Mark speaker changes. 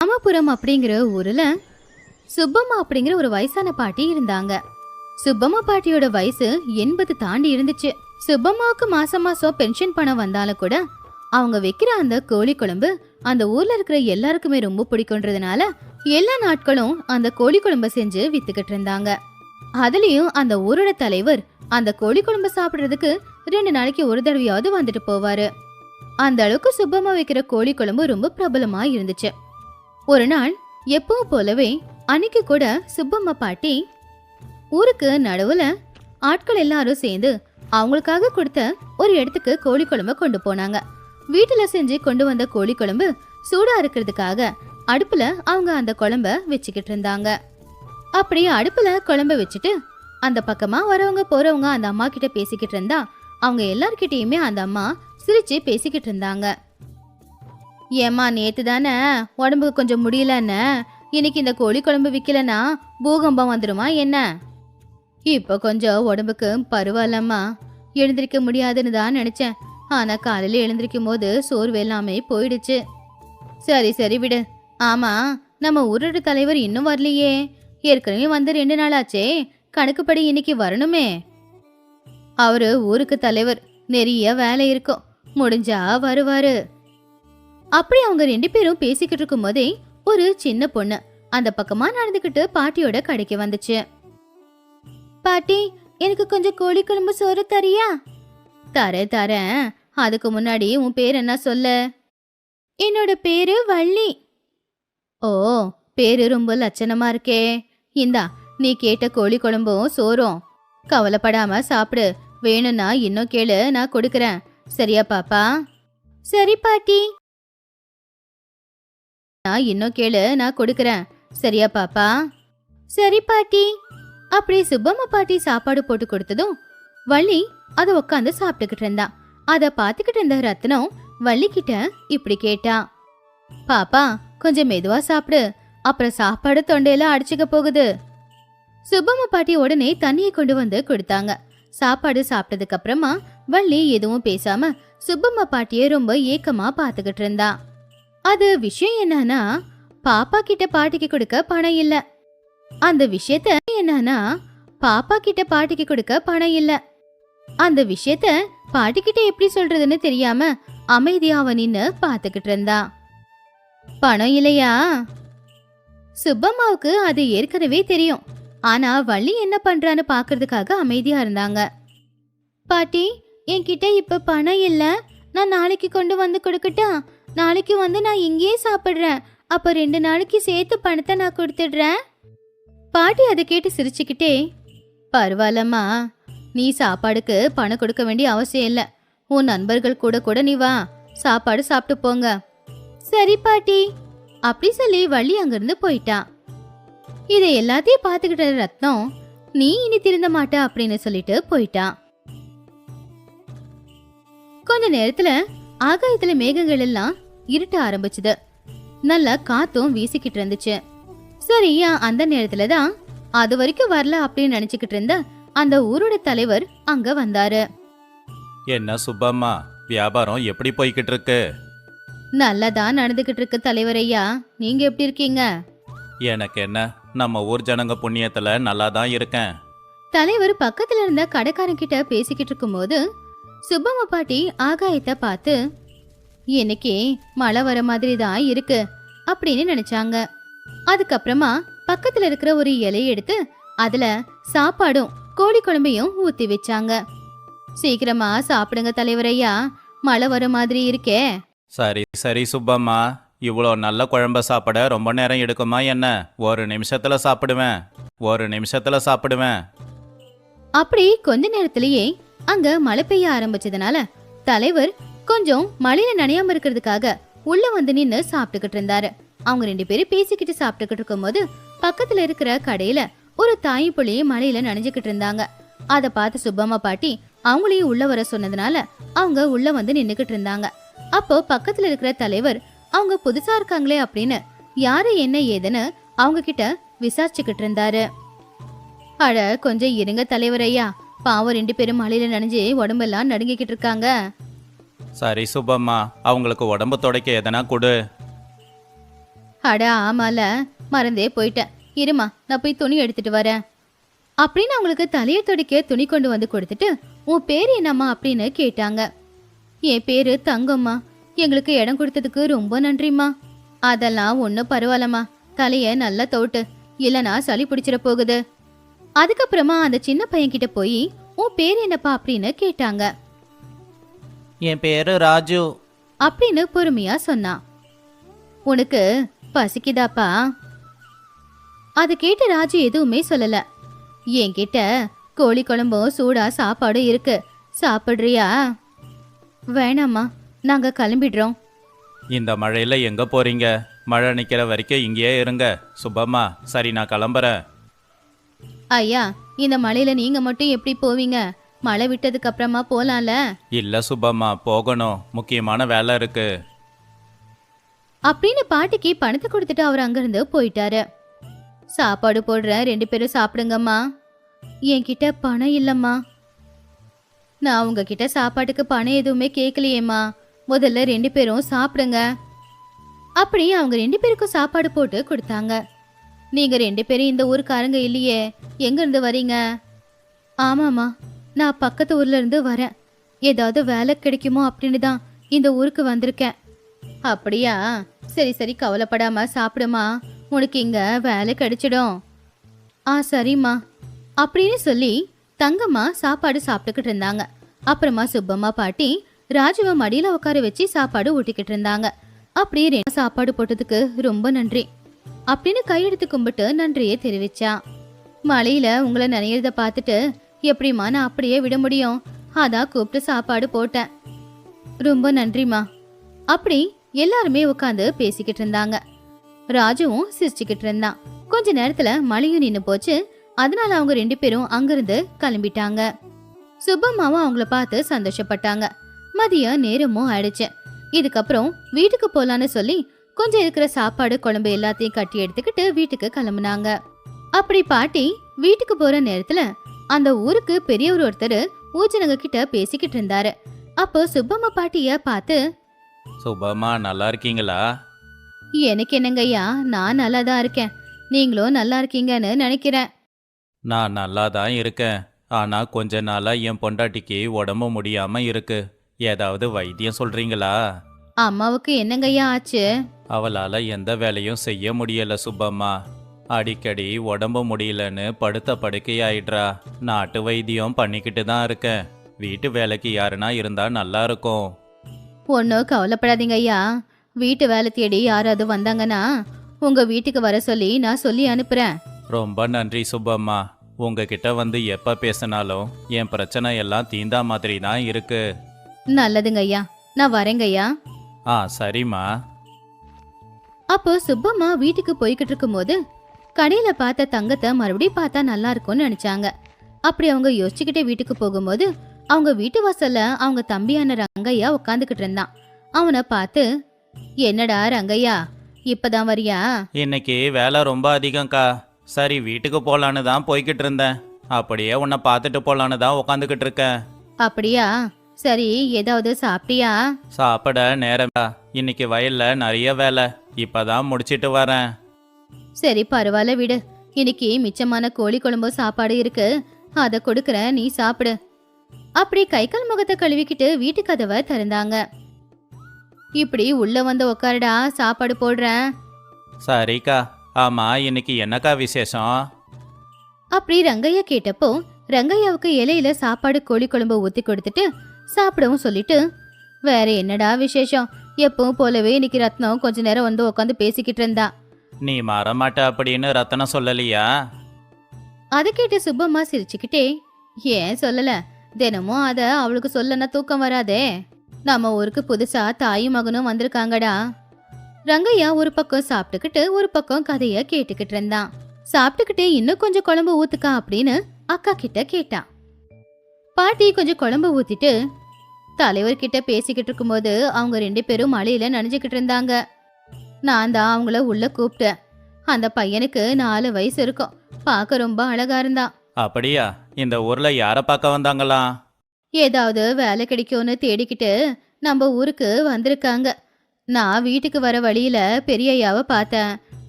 Speaker 1: ராமபுரம் அப்படிங்கிற ஊர்ல சுப்பம்மா அப்படிங்கிற ஒரு வயசான பாட்டி இருந்தாங்க. சுப்பம்மா பாட்டியோட வயசு 80 தாண்டி இருந்துச்சு. சுப்பம்மாவுக்கு மாசம் மாசம் பென்ஷன் பணம் வந்தாலும் கூட அவங்க வைக்கிற அந்த கோழி குழம்பு அந்த ஊர்ல இருக்கிற எல்லாருக்குமே ரொம்ப பிடிக்கும்ன்றதுனால எல்லா நாட்களும் அந்த கோழி குழம்பு செஞ்சு வித்துக்கிட்டு இருந்தாங்க. அதுலயும் அந்த ஊரோட தலைவர் அந்த கோழி குழம்பு சாப்பிடுறதுக்கு 2 நாளைக்கு ஒரு தடவையாவது வந்துட்டு போவாரு. அந்த அளவுக்கு சுப்பம்மா வைக்கிற கோழி குழம்பு ரொம்ப பிரபலமா இருந்துச்சு. ஒரு நாள் எப்பவும் போலவே அன்னைக்கு கூட சுப்பம்மா பாட்டி ஊருக்கு நடுவுல ஆட்கள் எல்லாரும் சேர்ந்து அவங்களுக்காக கொடுத்த ஒரு இடத்துக்கு கோழி குழம்பு கொண்டு போனாங்க. வீட்டுல செஞ்சு கொண்டு வந்த கோழி குழம்பு சூடா இருக்கிறதுக்காக அடுப்புல அவங்க அந்த குழம்ப வச்சுக்கிட்டு இருந்தாங்க. அப்படியே அடுப்புல குழம்ப வச்சுட்டு அந்த பக்கமா வரவங்க போறவங்க அந்த அம்மா கிட்ட பேசிக்கிட்டு இருந்தா அவங்க எல்லார்கிட்டயுமே அந்த அம்மா சிரிச்சு பேசிக்கிட்டு இருந்தாங்க. ஏம்மா, நேத்து தானே உடம்புக்கு கொஞ்சம் முடியலன்னு, இன்னைக்கு இந்த கோழி குழம்பு விக்கலன்னா பூகம்பம் வந்துடுமா என்ன? இப்ப கொஞ்சம் உடம்புக்கு பரவாயில்லம்மா, எழுந்திருக்க முடியாதுன்னு தான் நினைச்சேன். ஆனா காலையில எழுந்திருக்கும் போது சோர்வு எல்லாமே போயிடுச்சு. சரி சரி விடு. ஆமா, நம்ம ஊரோட தலைவர் இன்னும் வரலையே. ஏற்கனவே வந்து 2 நாள் ஆச்சே, கணக்குப்படி இன்னைக்கு வரணுமே. அவரு ஊருக்கு தலைவர், நிறைய வேலை இருக்கும், முடிஞ்சா வருவாரு. அப்படி அவங்க 2 பேரும் பேசிக்கிட்டு இருக்கும் போதே ஒரு சின்ன பொண்ணு அந்த பக்கமா நடந்துகிட்டு பாட்டியோட கடைக்கு வந்துச்சு. பாட்டி, எனக்கு கொஞ்சம் கோழி குழம்பு சோறு தரியா? தரேன். அதுக்கு முன்னாடி உன் பேர் என்ன சொல்ல? என்னோட பேரு வள்ளி. ஓ, பேரு ரொம்ப லட்சணமா இருக்கே. இந்தா, நீ கேட்ட கோழி குழம்பும் சோறும். கவலைப்படாம சாப்பிடு. வேணும்னா இன்னும் கேளு, நான் கொடுக்கறேன். சரியா பாப்பா? சரி பாட்டி. இன்னும் கேளு, நான் கொடுக்கறேன். சரியா பாப்பா? சரி பாட்டி. அப்படி சுப்பம்மா பாட்டி சாப்பாடு போட்டு கொடுத்ததும் வள்ளி அத உட்காந்து சாப்பிட்டுக்கிட்டு இருந்தா. அத பாத்துக்கிட்டு இருந்த ரத்னம் வள்ளி கிட்ட இப்படி கேட்டா, பாப்பா கொஞ்சம் மெதுவா சாப்பிடு, அப்புறம் சாப்பாடு தொண்டையில அடிச்சுக்க போகுது. சுப்பம்மா பாட்டி உடனே தண்ணியை கொண்டு வந்து கொடுத்தாங்க. சாப்பாடு சாப்பிட்டதுக்கு அப்புறமா வள்ளி எதுவும் பேசாம சுப்பம்மா பாட்டிய ரொம்ப ஏக்கமா பாத்துக்கிட்டு இருந்தா. அது விஷயம் என்னன்னா, பாப்பா கிட்ட பாட்டிக்கு கொடுக்க பணம் இல்ல. அந்த விஷயத்த என்னன்னா, பாப்பா கிட்ட பாட்டிக்கு கொடுக்க பணம் இல்ல. அந்த விஷயத்த பாட்டிக்கிட்ட எப்படி சொல்றதுன்னு தெரியாம அமைதியா அவ நின்னு பாத்துக்கிட்டு இருந்தா. பணம் இல்லையா? சுப்பம்மாவுக்கு அது ஏற்கனவே தெரியும். ஆனா வள்ளி என்ன பண்றான்னு பாக்குறதுக்காக அமைதியா இருந்தாங்க. பாட்டி, என்கிட்ட இப்ப பணம் இல்ல, நான் நாளைக்கு கொண்டு வந்து கொடுக்கட்டா? நாளைக்கு வந்து நான் இங்கேயே சாப்பிடுறேன். அப்ப 2 நாளைக்கு சேர்த்து பணத்தை நான் கொடுத்துடுறேன். பாட்டி அதை கேட்டு சிரிச்சுக்கிட்டே, பரவாயில்லம்மா, நீ சாப்பாடுக்கு பணம் கொடுக்க வேண்டிய அவசியம் இல்ல. உன் நண்பர்கள் கூட கூட நீ வா, சாப்பாடு சாப்பிட்டு போங்க. சரி பாட்டி. அப்படி சொல்லி வள்ளி அங்கிருந்து போயிட்டான். இதை எல்லாத்தையும் பாத்துக்கிட்ட ரத்னம், நீ இனி திருந்த மாட்ட அப்படின்னு சொல்லிட்டு போயிட்டான். கொஞ்ச நேரத்துல ஆகாயத்துல மேகங்கள் எல்லாம் இருட்ட ஆரம்பிச்சுது. நல்ல காத்தும் வீசிக்கிட்டு இருந்துச்சு. சரியா அந்த நேரத்துலதான் அது வரைக்கும் வரல அப்படின்னு நினைச்சுக்கிட்டு இருந்த அந்த ஊரோட தலைவர் அங்க வந்தாரு.
Speaker 2: என்ன சுப்பம்மா, வியாபாரம் எப்படி போய்கிட்டு இருக்கு?
Speaker 1: நல்லதான் நடந்துகிட்டு இருக்கு தலைவர் ஐயா, நீங்க எப்படி இருக்கீங்க?
Speaker 2: எனக்கு என்ன, நம்ம ஊர் ஜனங்க புண்ணியத்துல நல்லா தான் இருக்கேன்.
Speaker 1: தலைவர் பக்கத்துல இருந்த கடைக்காரன் கிட்ட பேசிக்கிட்டு இருக்கும் போது சுப்பம்மா பாட்டி ஆகாயத்தை பார்த்து, இன்னைக்கு மழை வர மாதிரி தான் இருக்கு அப்படின்னு நினைச்சாங்க. அதுக்கப்புறமா பக்கத்துல இருக்கிற ஒரு இலையை எடுத்து அதுல சாப்பாடும் கோழி குழம்பையும் ஊத்தி வச்சாங்க. சீக்கிரமா சாப்பிடுங்க தலைவரையா, மழை வர மாதிரி இருக்கே.
Speaker 2: சரி சரி சுப்பம்மா, இவ்வளோ நல்ல குழம்ப சாப்பிட ரொம்ப நேரம் எடுக்குமா என்ன? ஒரு நிமிஷத்துல சாப்பிடுவேன்.
Speaker 1: அப்படி கொஞ்ச நேரத்திலேயே அங்க மழை பெய்ய ஆரம்பிச்சதுனால தலைவர் கொஞ்சம் மழையில நனையாம இருக்கிறதுக்காக உள்ள வந்து நின்னு சாப்பிட்டுக்கிட்டு இருந்தாரு. அவங்க 2 பேரும் பேசிக்கிட்டு சாப்பிட்டுக்கிட்டு இருக்கும் போது பக்கத்துல இருக்கிற கடையில ஒரு தாய் புள்ளி மழையில நனைஞ்சுக்கிட்டு இருந்தாங்க. அத பார்த்து சுப்பம்மா பாட்டி அவங்களையும் உள்ள வர சொன்னதுனால அவங்க உள்ள வந்து நின்னுக்கிட்டு இருந்தாங்க. அப்போ பக்கத்துல இருக்கிற தலைவர் அவங்க புதுசா இருக்காங்களே அப்படின்னு யாரு என்ன ஏதுன்னு அவங்க கிட்ட விசாரிச்சுக்கிட்டு இருந்தாரு. அட கொஞ்சம் இருங்க தலைவரையா, பாவம் 2 பேரும் மழையில நனைஞ்சு உடம்பெல்லாம் நடுங்கிக்கிட்டு இருக்காங்க.
Speaker 2: சரி சுப்பம்மா, அவங்களுக்கு உடம்பு துடைக்க எதனா கொடு.
Speaker 1: அட ஆமால, மறந்தே போயிட்டேன். இருமா, நான் போய் துணி எடுத்துட்டு வரேன் அப்படின்னு அவங்களுக்கு தலையை துடைக்க துணி கொண்டு வந்து கொடுத்துட்டு, உன் பேர் என்னம்மா அப்படின்னு கேட்டாங்க. என் பேரு தங்கம்மா. எங்களுக்கு இடம் கொடுத்ததுக்கு ரொம்ப நன்றிம்மா. அதெல்லாம் ஒன்றும் பரவாயில்லம்மா, தலைய நல்லா தோட்டு, இல்லைனா சளி பிடிச்சிட போகுது. அதுக்கப்புறமா அந்த சின்ன பையன்கிட்ட போய் உன் பேர் என்னப்பா அப்படின்னு கேட்டாங்க.
Speaker 2: என் பேரு ராஜு.
Speaker 1: அப்படின்னு பொறுமையா சொன்னான். உனக்கு பசிக்குதாப்பா? அதை கேட்டு ராஜு எதுவுமே சொல்லல. என்கிட்ட கோழி குழம்பும் சூடா சாப்பாடும் இருக்கு, சாப்பிடுறியா? வேணாம்மா, நாங்க கிளம்பிடுறோம்.
Speaker 2: இந்த மழையில எங்க போறீங்க? மழை நிக்கிற வரைக்கும் இங்கேயே இருங்க. சுப்பம்மா, சரி நான் கிளம்புறேன்.
Speaker 1: ஐயா, இந்த மழையில நீங்க மட்டும் எப்படி போவீங்க? மழை விட்டதுக்கு அப்புறமா போலாம்ல.
Speaker 2: இல்ல சுப்பம்மா, போகணும், முக்கியமான வேலை இருக்கு.
Speaker 1: அப்படின்னு பாட்டிக்கு பணத்தை கொடுத்துட்டு அவர் அங்கிருந்து போயிட்டாரு. சாப்பாடு போடுற, 2 பேரும் சாப்பிடுங்கம்மா. என்கிட்ட பணம் இல்லம்மா. நான் உங்ககிட்ட சாப்பாட்டுக்கு பணம் எதுவுமே கேட்கலையேம்மா. முதல்ல 2 பேரும் சாப்பிடுங்க. அப்படி அவங்க 2 பேருக்கும் சாப்பாடு போட்டு கொடுத்தாங்க. நீங்க 2 பேரும் இந்த ஊருக்காரங்க இல்லையே, எங்க இருந்து வரீங்க? ஆமாம்மா, நான் பக்கத்து ஊர்ல இருந்து வரேன். ஏதாவது வேலை கிடைக்குமோ அப்படின்னு தான் இந்த ஊருக்கு வந்திருக்கேன். அப்படியா? சரி சரி, கவலைப்படாம சாப்பிடுமா, உனக்கு இங்க வேலை கிடைச்சிடும். சரிம்மா அப்படின்னு சொல்லி தங்கம்மா சாப்பாடு சாப்பிட்டுக்கிட்டு இருந்தாங்க. அப்புறமா சுப்பம்மா பாட்டி ராஜுவை மடியில உட்கார வச்சு சாப்பாடு ஊட்டிக்கிட்டு இருந்தாங்க. அப்படியே சாப்பாடு போட்டதுக்கு ரொம்ப நன்றி அப்படின்னு கையெடுத்து கும்பிட்டு நன்றியே தெரிவிச்சா. மழையில உங்களை நினைக்கிறத பார்த்துட்டு எப்படிமா நான் அப்படியே விட முடியும்? அதான் கூப்பிட்டு சாப்பாடு போட்டேன். ரொம்ப நன்றிமா. அப்படி எல்லாருமே உட்காந்து பேசிக்கிட்டு இருந்தாங்க. ராஜுவும் சிரிச்சுக்கிட்டு இருந்தான். கொஞ்ச நேரத்துல மழையும் நின்னு போச்சு. அதனால அவங்க 2 பேரும் அங்கிருந்து கிளம்பிட்டாங்க. சுப்பம்மாவும் அவங்கள பார்த்து சந்தோஷப்பட்டாங்க. மதிய நேரமும் ஆயிடுச்சு. இதுக்கப்புறம் வீட்டுக்கு போலான்னு சொல்லி கொஞ்சம் இருக்கிற சாப்பாடு குழம்பு எல்லாத்தையும் கட்டி எடுத்துக்கிட்டு வீட்டுக்கு கிளம்புனாங்க. அப்படி பாட்டி வீட்டுக்கு போற நேரத்துல அந்த ஊருக்கு பெரியவர் ஒருத்தர் ஊஜனங்க கிட்ட பேசிக்கிட்டு இருந்தாரு. அப்போ சுப்பம்மா பாட்டிய பார்த்து,
Speaker 2: சுப்பம்மா, நல்லா இருக்கீங்களா?
Speaker 1: எனக்கு என்னங்கய்யா, நான் நல்லா தான் இருக்கேன். நீங்களும் நல்லா இருக்கீங்கன்னு நினைக்கிறேன்.
Speaker 2: நான் நல்லா தான் இருக்கேன். ஆனா கொஞ்ச நாளா என் பொண்டாட்டிக்கு உடம்பு முடியாம இருக்கு. ஏதாவது வைத்தியம் சொல்றீங்களா?
Speaker 1: அம்மாவுக்கு என்னங்கய்யா ஆச்சு?
Speaker 2: அவளால எந்த வேலையும் செய்ய முடியல சுப்பம்மா. அடிக்கடி உடம்பு முடியலன்னு படுத்த படுக்கையாயிடுறா. நாட்டு வைத்தியம் பண்ணிக்கிட்டு தான் இருக்கேன். வீட்டு வேலைக்கு யாருன்னா இருந்தா நல்லா இருக்கும்.
Speaker 1: ஒன்னும் கவலைப்படாதீங்க ஐயா. வீட்டு வேலை தேடி யாராவது வந்தாங்கன்னா உங்க வீட்டுக்கு வர சொல்லி நான் சொல்லி அனுப்புறேன்.
Speaker 2: ரொம்ப நன்றி சுப்பம்மா. உங்ககிட்ட வந்து எப்ப பேசினாலும் என் பிரச்சனை எல்லாம் தீந்தா மாதிரி தான் இருக்கு.
Speaker 1: நல்லதுங்க ஐயா, நான் வரேங்க ஐயா.
Speaker 2: சரிம்மா.
Speaker 1: அப்போ சுப்பம்மா வீட்டுக்கு போய்கிட்டு இருக்கும் போது கடையில பார்த்த தங்கத்தை மறுபடியும் பார்த்தா நல்லா இருக்கும்னு நினைச்சாங்க. அப்படி அவங்க யோசிச்சுக்கிட்டே வீட்டுக்கு போகும்போது அவங்க வீட்டு வாசல்ல அவங்க தம்பியான ரங்கையா உட்காந்துக்கிட்டு இருந்தான். அவனை பார்த்து, என்னடா ரங்கையா, இப்பதான் வரியா?
Speaker 2: இன்னைக்கு வேலை ரொம்ப அதிகம்க்கா. சரி வீட்டுக்கு போலான்னு தான் போய்கிட்டு இருந்தேன். அப்படியே உன்னை பார்த்துட்டு போலான்னு தான் உட்காந்துக்கிட்டு இருக்கேன்.
Speaker 1: அப்படியா? சரி, ஏதாவது சாப்பிட்டியா?
Speaker 2: சாப்பிட நேரம்டா. இன்னைக்கு வயல்ல நிறைய வேலை, இப்பதான் முடிச்சிட்டு வரேன்.
Speaker 1: சரி பரவாயில்ல விடு. இன்னைக்கு மிச்சமான கோழி குழம்பு சாப்பாடு இருக்கு, அதை கொடுக்கறேன், நீ சாப்பிடு. அப்படி கை கால் முகத்தை கழுவிக்கிட்டு வீட்டு கதவை திறந்தாங்க. இப்படி உள்ள வந்து உக்காருடா, சாப்பாடு போடுறேன்.
Speaker 2: சரிக்கா. ஆமா, இன்னைக்கு என்னக்கா விசேஷம்?
Speaker 1: அப்படி ரங்கையா கேட்டப்போ ரங்கையாவுக்கு இலையில சாப்பாடு கோழி குழம்பு ஊத்தி கொடுத்துட்டு சாப்பிடவும் சொல்லிட்டு, வேற என்னடா விசேஷம், எப்பவும் போலவே இன்னைக்கு ரத்னம் கொஞ்ச நேரம் வந்து உட்காந்து பேசிக்கிட்டு இருந்தா.
Speaker 2: நீ மாறமாட்ட அப்படின்னு ரத்தனம் சொல்லலையா?
Speaker 1: அதை கேட்டு சுப்பம்மா சிரிச்சுக்கிட்டே, ஏன் சொல்லல, தினமும் அத அவளுக்கு சொல்லனா தூக்கம் வராதே. நம்ம ஊருக்கு புதுசா தாயும் மகனும் வந்திருக்காங்கடா. ரங்கையா ஒரு பக்கம் சாப்பிட்டுக்கிட்டு ஒரு பக்கம் கதைய கேட்டுக்கிட்டு இருந்தான். சாப்பிட்டுக்கிட்டே இன்னும் கொஞ்சம் குழம்பு ஊத்துக்கா அப்படின்னு அக்கா கிட்ட கேட்டான். பாட்டி கொஞ்சம் குழம்பு ஊத்திட்டு தலைவர்கிட்ட பேசிக்கிட்டு இருக்கும்போது அவங்க 2 பேரும் மழையில நனைஞ்சுக்கிட்டு இருந்தாங்க. நான் தான் அவங்கள உள்ள கூப்பிட்டேன். அந்த பையனுக்கு 4 வயசு இருக்கும், பார்க்க ரொம்ப அழகா இருந்தான்.
Speaker 2: அப்படியா? இந்த ஊர்ல யார பார்க்க வந்தாங்களாம்?
Speaker 1: ஏதாவது வேலை கிடைக்கும்னு தேடிக்கிட்டு நம்ம ஊருக்கு வந்திருக்காங்க. நான் வீட்டுக்கு வர வழியில பெரியய்யாவை பார்த்தேன்.